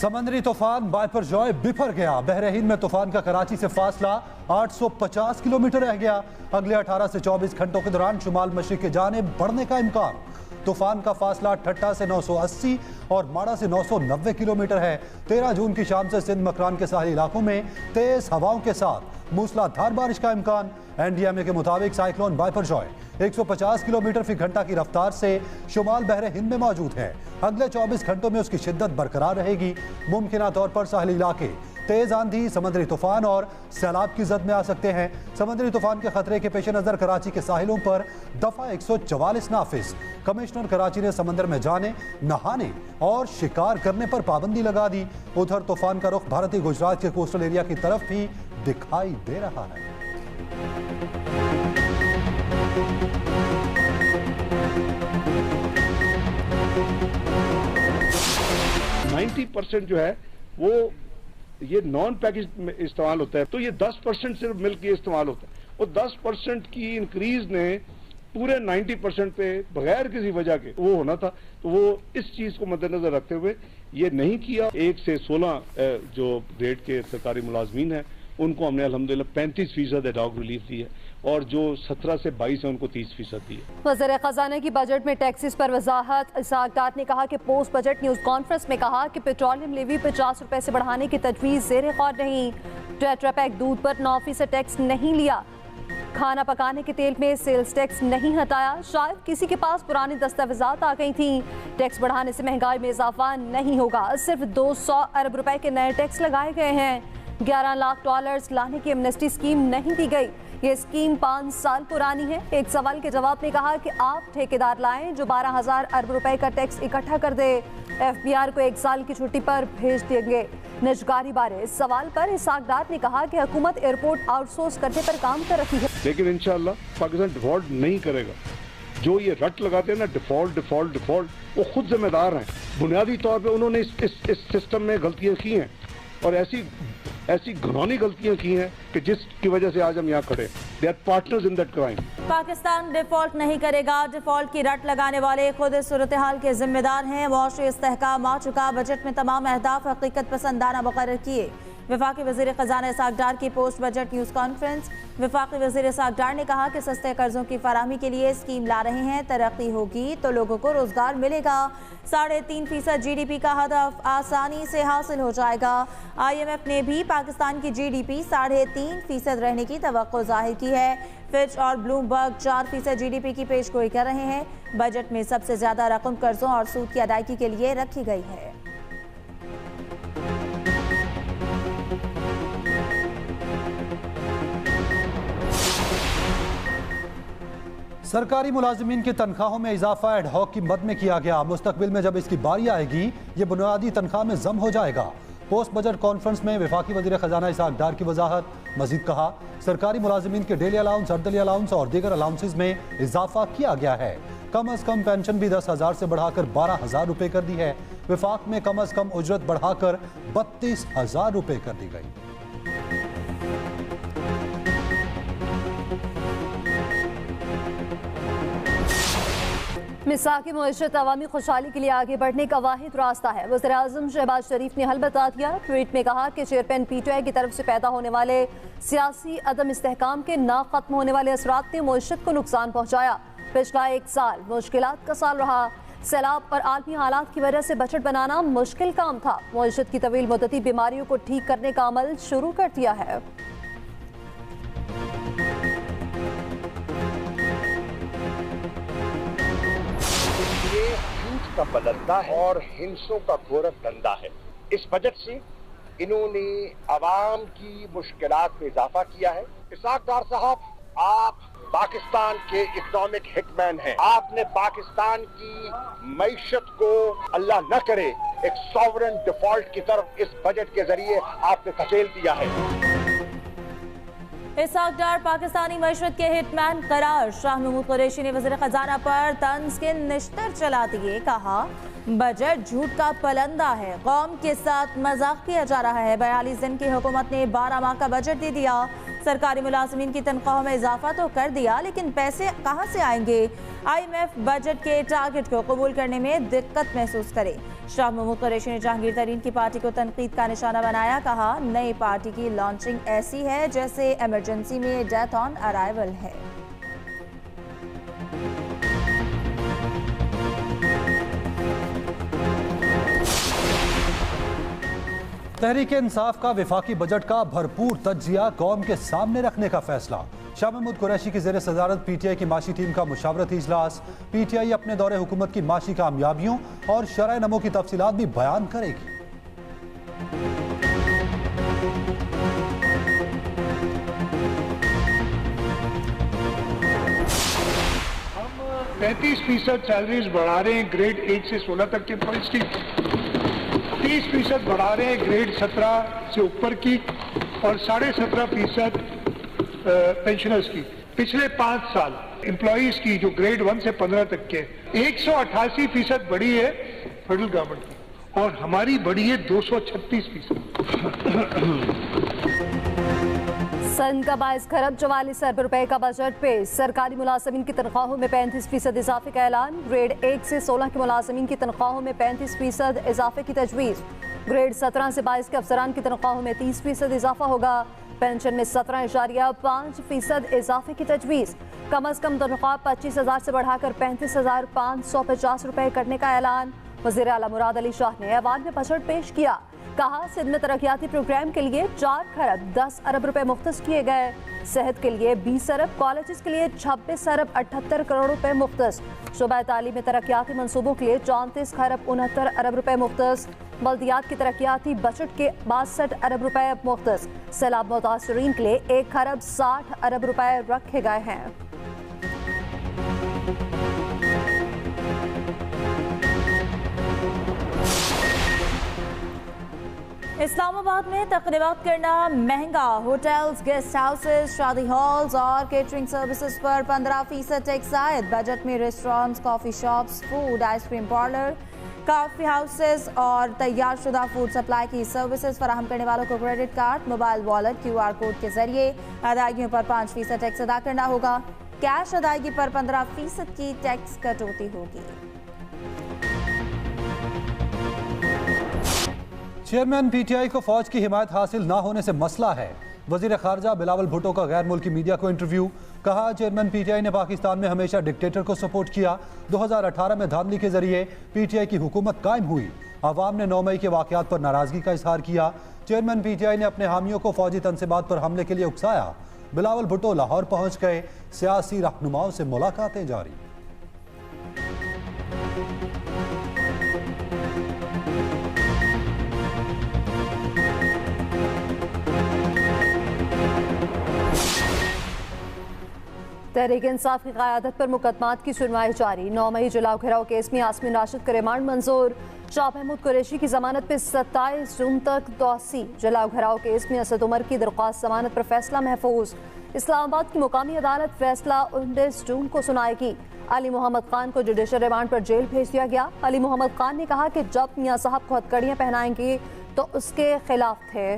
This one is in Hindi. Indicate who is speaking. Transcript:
Speaker 1: समंदरी तूफान बाइपरजॉय बिफर गया। बहरीन में तूफान का कराची से फासला 850 किलोमीटर रह गया। अगले 18 से 24 घंटों के दौरान शुमाल मशरिक की जानिब बढ़ने का इम्कान। तूफान का फासला ठट्टा से 980 और माड़ा से 990 किलोमीटर है। 13 जून की शाम से सिंध मकरान के साहली इलाकों में तेज हवाओं के साथ मूसलाधार बारिश का इम्कान। एनडीएमए के मुताबिक साइक्लोन बाइपरजॉय 150 किलोमीटर फी घंटा की रफ्तार से शुमाल बहरे हिंद में मौजूद है। अगले 24 घंटों में उसकी शिद्दत बरकरार रहेगी। मुमकिना तौर पर साहली इलाके तेज आंधी, समुद्री तूफान और सैलाब की जद में आ सकते हैं। समुद्री तूफान के खतरे के पेश नजर कराची के साहिलों पर दफा 144 नाफिज। कमिश्नर कराची ने समंदर में जाने, नहाने और शिकार करने पर पाबंदी लगा दी। उधर तूफान का रुख भारतीय गुजरात के कोस्टल एरिया की तरफ भी दिखाई दे रहा है।
Speaker 2: 90% जो है वो ये नॉन पैकेज में इस्तेमाल होता है, तो ये 10% सिर्फ मिल्क के इस्तेमाल होता है। और 10% की इंक्रीज ने पूरे 90% पे बगैर किसी वजह के वो होना था, तो वो इस चीज को मद्देनजर रखते हुए ये नहीं किया। 1 से 16 जो ग्रेड के सरकारी मुलाजमीन हैं उनको हमने अल्हम्दुलिल्लाह 35% एडॉक रिलीफ दी है और जो 17 से 22 है उनको 30% दी है।
Speaker 3: वज़ीर खजाना की बजट में टैक्सेस पर वजाहत। इसाक डार ने कहा कि पोस्ट बजट न्यूज कॉन्फ्रेंस में कहा कि पेट्रोलियम लेवी 50 रुपए से बढ़ाने की तजवीज़ ज़ेर गौर नहीं। टेट्रापैक दूध पर 9% टैक्स नहीं लिया। खाना पकाने के तेल में सेल्स टैक्स नहीं हटाया। शायद किसी के पास पुरानी दस्तावेजात आ गई थी। टैक्स बढ़ाने से महंगाई में इजाफा नहीं होगा। सिर्फ 200 अरब रुपए के नए टैक्स लगाए गए हैं। $11 लाख लाने की एमनेस्टी स्कीम नहीं दी गई। ये स्कीम 5 साल पुरानी है। एक सवाल के जवाब में कहा कि आप ठेकेदार लाएं जो 12,000 अरब रुपए का टैक्स इकट्ठा कर दे। FBR को 1 साल की छुट्टी पर भेज देंगे। निजगारी बारे इस सवाल पर इसाक डार ने कहा कि हुकूमत एयरपोर्ट आउटसोर्स करने पर काम कर रही है,
Speaker 2: लेकिन इंशाअल्लाह पाकिस्तान डिफॉल्ट नहीं करेगा। जो ये रट लगाते हैं ना डिफॉल्ट, वो खुद जिम्मेदार हैं। बुनियादी तौर पे उन्होंने इस सिस्टम में गलतियां की हैं और ऐसी घिनौनी गलतियां की हैं कि जिसकी वजह से आज हम यहाँ खड़े। They are partners in that crime.
Speaker 4: Pakistan default नहीं करेगा। डिफॉल्ट की रट लगाने वाले खुद इस सूरत हाल के जिम्मेदार हैं। मुआशी इस्तेहकाम आ चुका। बजट में तमाम अहदाफ हकीकत पसंदाना मुकर्रर किए। वफाकी वज़ीर खजाना इसाक डार की पोस्ट बजट न्यूज़ कॉन्फ्रेंस। वफाकी वज़ीर इसाक डार ने कहा कि सस्ते कर्जों की फराहमी के लिए स्कीम ला रहे हैं। तरक्की होगी तो लोगों को रोजगार मिलेगा। 3.5% GDP का हदफ आसानी से हासिल हो जाएगा। IMF ने भी पाकिस्तान की GDP 3.5% रहने की तवक्को जाहिर की है। फिच और ब्लूमबर्ग 4% GDP की पेशगोई कर रहे हैं। बजट में सबसे ज्यादा रकम कर्जों और सूद की अदायगी के लिए रखी गई है।
Speaker 1: सरकारी मुलाजिमीन की तनख्वाहों में इजाफा एडहॉक की मद में किया गया। मुस्तकबिल में जब इसकी बारी आएगी ये बुनियादी तनख्वाह में जम हो जाएगा। पोस्ट बजट कॉन्फ्रेंस में वफाकी वज़ीर खजाना इसाक डार की वजाहत। मजीद कहा सरकारी मुलाजिमीन के डेली अलाउंस, अर्दली अलाउंस और दीगर अलाउंसेज में इजाफा किया गया है। कम अज कम पेंशन भी 10,000 से बढ़ाकर 12,000 रुपये कर दी है। वफाक में कम अज कम उजरत बढ़ाकर 32,000 रुपये कर दी गई।
Speaker 3: मिसाकी मुईशत अवामी खुशहाली के लिए आगे बढ़ने का वाहिद रास्ता है। वज़ीर आज़म शहबाज शरीफ ने हल बता दिया। ट्वीट में कहा कि चेयरमैन PTI की तरफ से पैदा होने वाले सियासी अदम इस्तेहकाम के ना खत्म होने वाले असरात ने मुईशत को नुकसान पहुँचाया। पिछला 1 साल मुश्किलात का साल रहा। सैलाब और आलमी हालात की वजह से बजट बनाना मुश्किल काम था। मुईशत की तवील मुद्दती बीमारियों को ठीक करने का अमल शुरू कर दिया है।
Speaker 5: का बदलता है और हिंसों का गोरख धंधा है। इस बजट से इन्होंने अवाम की मुश्किलात में इजाफा किया है। इसाक डार साहब, आप पाकिस्तान के इकोनॉमिक हिटमैन हैं। आपने पाकिस्तान की मईशत को अल्लाह न करे एक सॉवरेन डिफॉल्ट की तरफ इस बजट के जरिए आपने धकेल दिया है।
Speaker 4: इसाक डार पाकिस्तानी मशरत के हिटमैन करार। शाह महमूद कुरैशी ने वज़ीर खजाना पर तंज के निश्तर चला दिए। कहा बजट झूठ का पलंदा है। कौम के साथ मजाक किया जा रहा है। 42 दिन की हुकूमत ने 12 माह का बजट दे दिया। सरकारी मुलाजिमीन की तनख्वाहों में इजाफा तो कर दिया, लेकिन पैसे कहां से आएंगे? IMF बजट के टारगेट को कबूल करने में दिक्कत महसूस करे। शाह महमूद कुरैशी ने जहांगीर तरीन की पार्टी को तनकीद का निशाना बनाया। कहा, नई पार्टी की लॉन्चिंग ऐसी है जैसे इमरजेंसी में डेथ ऑन अराइवल है।
Speaker 1: तहरीक इंसाफ का विफाकी बजट का भरपूर तज्जिया कौम के सामने रखने का फैसला। शाह महमूद कुरैशी की ज़ेर सदारत PTI की माशी टीम का मुशावरती इजलास। PTI अपने दौरे हुकूमत की माशी कामयाबियों और शरह नमो की तफसीलात भी बयान करेगी।
Speaker 2: हम 35% सैलरीज बढ़ा रहे हैं ग्रेड 1 से 16 तक के एम्प्लॉइज की, 30% बढ़ा रहे हैं ग्रेड 17 से ऊपर की और 17.5% पेंशनर्स की। पिछले 5 साल एम्प्लॉइज की जो ग्रेड 1 से 15 तक के 188% बढ़ी है फेडरल गवर्नमेंट की और हमारी बढ़ी है 236%।
Speaker 3: सन का 22 खरब 44 अरब रुपए का बजट पेश। सरकारी मुलाजमीन की तनख्वाहों में 35% इजाफे का ऐलान। ग्रेड 1 से 16 के मुलाजमीन की तनख्वाहों में 35% इजाफे की तजवीज़। ग्रेड 17 से 22 के अफसरान की तनख्वाहों में 30% इजाफा होगा। पेंशन में 17.5% इजाफे की तजवीज़। कम अज कम तनख्वाह 25,000 से बढ़ाकर 35,550 रुपए करने का ऐलान। वज़ीर आला मुराद अली शाह ने ऐवान में बजट पेश किया। कहा, सिंध में तरक्याती प्रोग्राम के लिए 4 खरब 10 अरब रुपए मुख्तस किए गए। सेहत के लिए 20 अरब, कॉलेज के लिए 26 अरब 78 करोड़ रुपए मुख्तस। शोबा तालीम में तरक्याती मंसूबों के लिए 34 खरब 69 अरब रुपए मुख्तस। बल्दियात की तरक्याती बजट के 62 अरब रुपए मुख्तस। सैलाब मुतासरीन के लिए 1 खरब 60 अरब रुपए रखे गए हैं।
Speaker 4: इस्लामाबाद में तकरीबात करना महंगा। होटल्स, गेस्ट हाउसेस, शादी हॉल्स और केटरिंग सर्विसेज पर 15% टैक्स आयद। बजट में restaurants, coffee shops, food, ice cream parlour, coffee houses और तैयार शुदा फूड सप्लाई की सर्विसेज फराहम करने वालों को credit card, mobile wallet, QR code के जरिए अदायगियों पर 5% टैक्स अदा करना होगा। कैश अदायगी पर 15% की टैक्स कटौती होगी।
Speaker 1: चेयरमैन PTI को फौज की हिमायत हासिल ना होने से मसला है। वजीर खारजा बिलावल भुट्टो का गैर मुल्की मीडिया को इंटरव्यू। कहा, चेयरमैन PTI ने पाकिस्तान में हमेशा डिक्टेटर को सपोर्ट किया। 2018 में धांधली के जरिए PTI की हुकूमत कायम हुई। अवाम ने 9 मई के वाकयात पर नाराजगी का इजहार किया। चेयरमैन PTI ने अपने हामियों को फौजी तनसीबात पर हमले के लिए उकसाया। बिलावल भुट्टो लाहौर पहुंच गए। सियासी रहनुमाओं से मुलाकातें जारी।
Speaker 3: तहरीक इंसाफ की क़यादत पर मुकदमात की सुनवाई जारी। 9 मई जलाओ घेराव केस में आसमीन राशिद का रिमांड मंजूर। शाह महमूद कुरैशी की जमानत पर 27 जून तक तौसी। जलाओ घेराव केस में असद उमर की दरख्वास्त जमानत पर फैसला महफूज। इस्लामाबाद की मुकामी अदालत फैसला 19 जून को सुनाएगी। अली मोहम्मद खान को जुडिशल रिमांड पर जेल भेज दिया गया। अली मोहम्मद खान ने कहा कि जब मियां साहब को हथकड़ियां पहनाएंगे तो उसके खिलाफ थे।